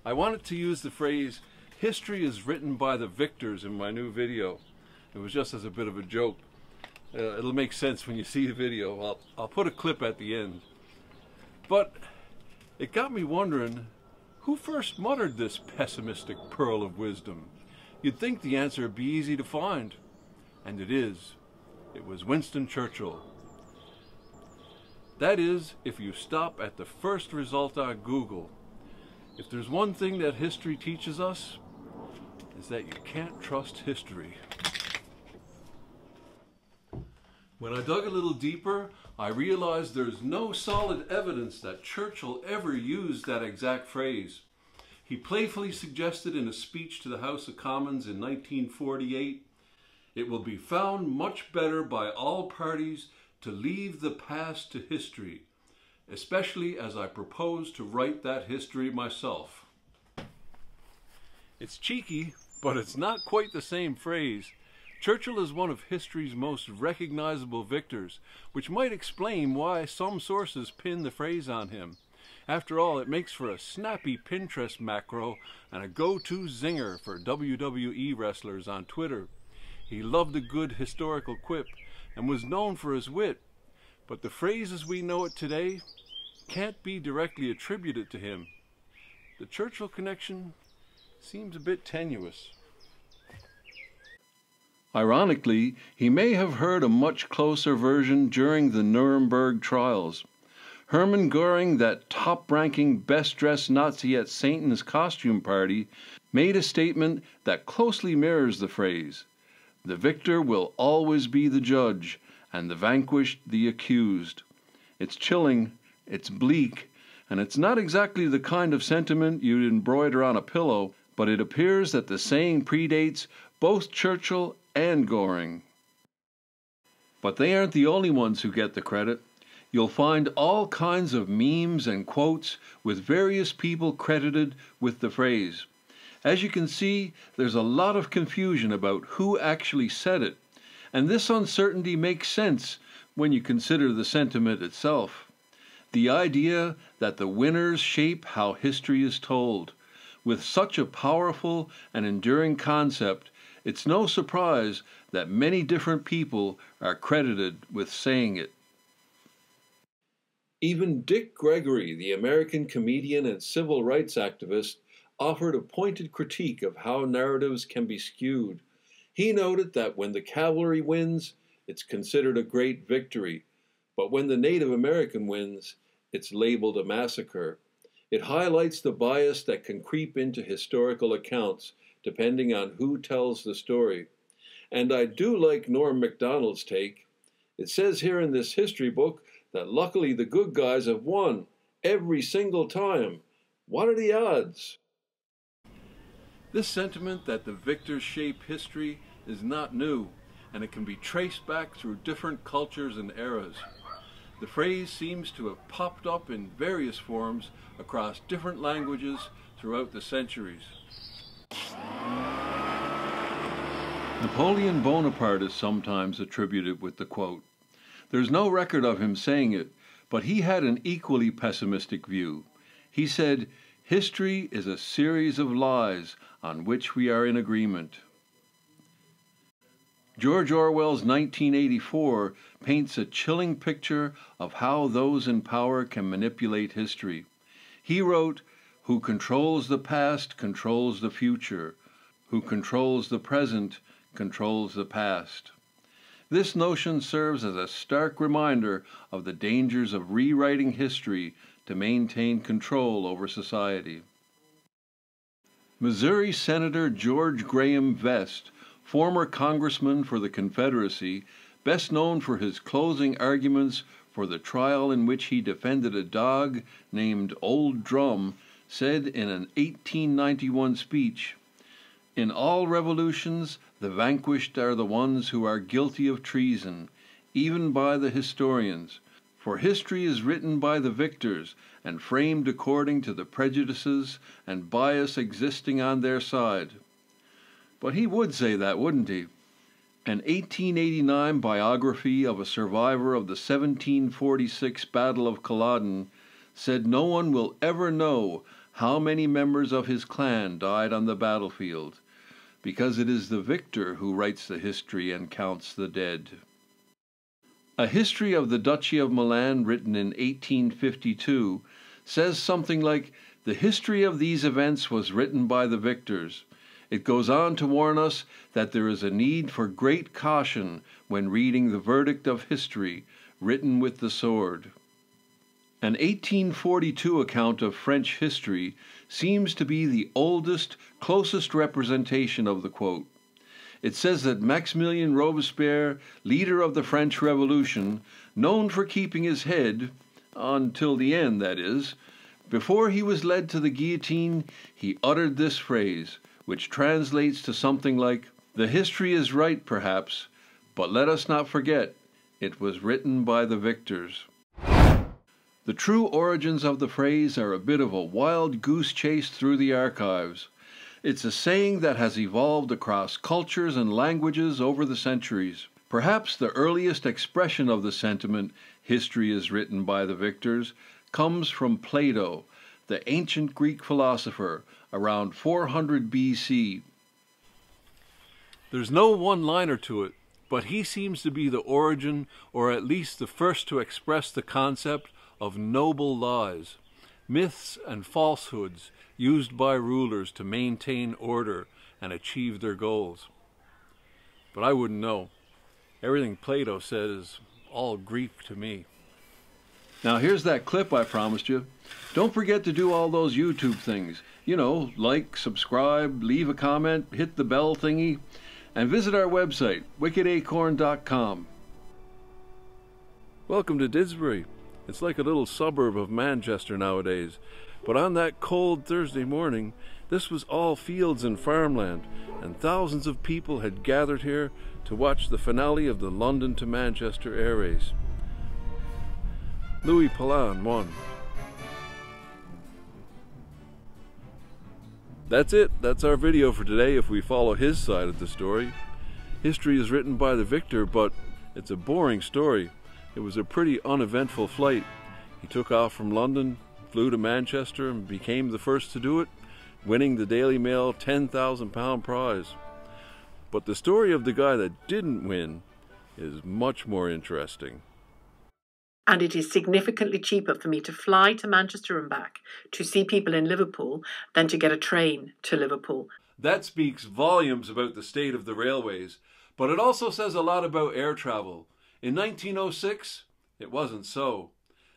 I wanted to use the phrase, history is written by the victors in my new video. It was just as a bit of a joke. It'll make sense when you see the video. I'll put a clip at the end. But it got me wondering, who first muttered this pessimistic pearl of wisdom? You'd think the answer would be easy to find. And it is. It was Winston Churchill. That is, if you stop at the first result on Google. If there's one thing that history teaches us, is that you can't trust history. When I dug a little deeper, I realized there's no solid evidence that Churchill ever used that exact phrase. He playfully suggested in a speech to the House of Commons in 1948, "It will be found much better by all parties to leave the past to history, especially as I propose to write that history myself." It's cheeky, but it's not quite the same phrase. Churchill is one of history's most recognizable victors, which might explain why some sources pin the phrase on him. After all, it makes for a snappy Pinterest macro and a go-to zinger for WWE wrestlers on Twitter. He loved a good historical quip and was known for his wit, but the phrase as we know it today can't be directly attributed to him. The Churchill connection seems a bit tenuous. Ironically, he may have heard a much closer version during the Nuremberg trials. Hermann Göring, that top-ranking, best-dressed Nazi at Satan's costume party, made a statement that closely mirrors the phrase. The victor will always be the judge, and the vanquished the accused. It's chilling, it's bleak, and it's not exactly the kind of sentiment you'd embroider on a pillow, but it appears that the saying predates both Churchill and Göring. But they aren't the only ones who get the credit. You'll find all kinds of memes and quotes with various people credited with the phrase. As you can see, there's a lot of confusion about who actually said it, and this uncertainty makes sense when you consider the sentiment itself. The idea that the winners shape how history is told. With such a powerful and enduring concept, it's no surprise that many different people are credited with saying it. Even Dick Gregory, the American comedian and civil rights activist, offered a pointed critique of how narratives can be skewed. He noted that when the cavalry wins, it's considered a great victory, but when the Native American wins, it's labeled a massacre. It highlights the bias that can creep into historical accounts, depending on who tells the story. And I do like Norm Macdonald's take. It says here in this history book that luckily the good guys have won every single time. What are the odds? This sentiment that the victors shape history is not new, and it can be traced back through different cultures and eras. The phrase seems to have popped up in various forms across different languages throughout the centuries. Napoleon Bonaparte is sometimes attributed with the quote. There's no record of him saying it, but he had an equally pessimistic view. He said, "History is a series of lies on which we are in agreement." George Orwell's 1984 paints a chilling picture of how those in power can manipulate history. He wrote, "Who controls the past controls the future. Who controls the present controls the past." This notion serves as a stark reminder of the dangers of rewriting history to maintain control over society. Missouri Senator George Graham Vest, former congressman for the Confederacy, best known for his closing arguments for the trial in which he defended a dog named Old Drum, said in an 1891 speech, "In all revolutions, the vanquished are the ones who are guilty of treason, even by the historians, for history is written by the victors and framed according to the prejudices and bias existing on their side." But he would say that, wouldn't he? An 1889 biography of a survivor of the 1746 Battle of Culloden said no one will ever know how many members of his clan died on the battlefield, because it is the victor who writes the history and counts the dead. A history of the Duchy of Milan written in 1852 says something like, "The history of these events was written by the victors." It goes on to warn us that there is a need for great caution when reading the verdict of history written with the sword. An 1842 account of French history seems to be the oldest, closest representation of the quote. It says that Maximilien Robespierre, leader of the French Revolution, known for keeping his head, until the end that is, before he was led to the guillotine, he uttered this phrase, which translates to something like, "The history is right, perhaps, but let us not forget, it was written by the victors." The true origins of the phrase are a bit of a wild goose chase through the archives. It's a saying that has evolved across cultures and languages over the centuries. Perhaps the earliest expression of the sentiment, "history is written by the victors," comes from Plato, the ancient Greek philosopher, around 400 BC. There's no one-liner to it, but he seems to be the origin, or at least the first to express the concept of noble lies, myths and falsehoods used by rulers to maintain order and achieve their goals. But I wouldn't know. Everything Plato said is all Greek to me. Now here's that clip I promised you. Don't forget to do all those YouTube things. You know, like, subscribe, leave a comment, hit the bell thingy, and visit our website, wickedacorn.com. Welcome to Didsbury. It's like a little suburb of Manchester nowadays. But on that cold Thursday morning, this was all fields and farmland, and thousands of people had gathered here to watch the finale of the London to Manchester air race. Louis Palan won. That's it. That's our video for today if we follow his side of the story. History is written by the victor, but it's a boring story. It was a pretty uneventful flight. He took off from London, flew to Manchester, and became the first to do it, winning the Daily Mail £10,000 prize. But the story of the guy that didn't win is much more interesting. And it is significantly cheaper for me to fly to Manchester and back to see people in Liverpool than to get a train to Liverpool. That speaks volumes about the state of the railways, but it also says a lot about air travel. In 1906, it wasn't so.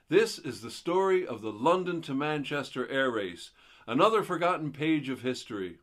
This is the story of the London to Manchester air race, another forgotten page of history.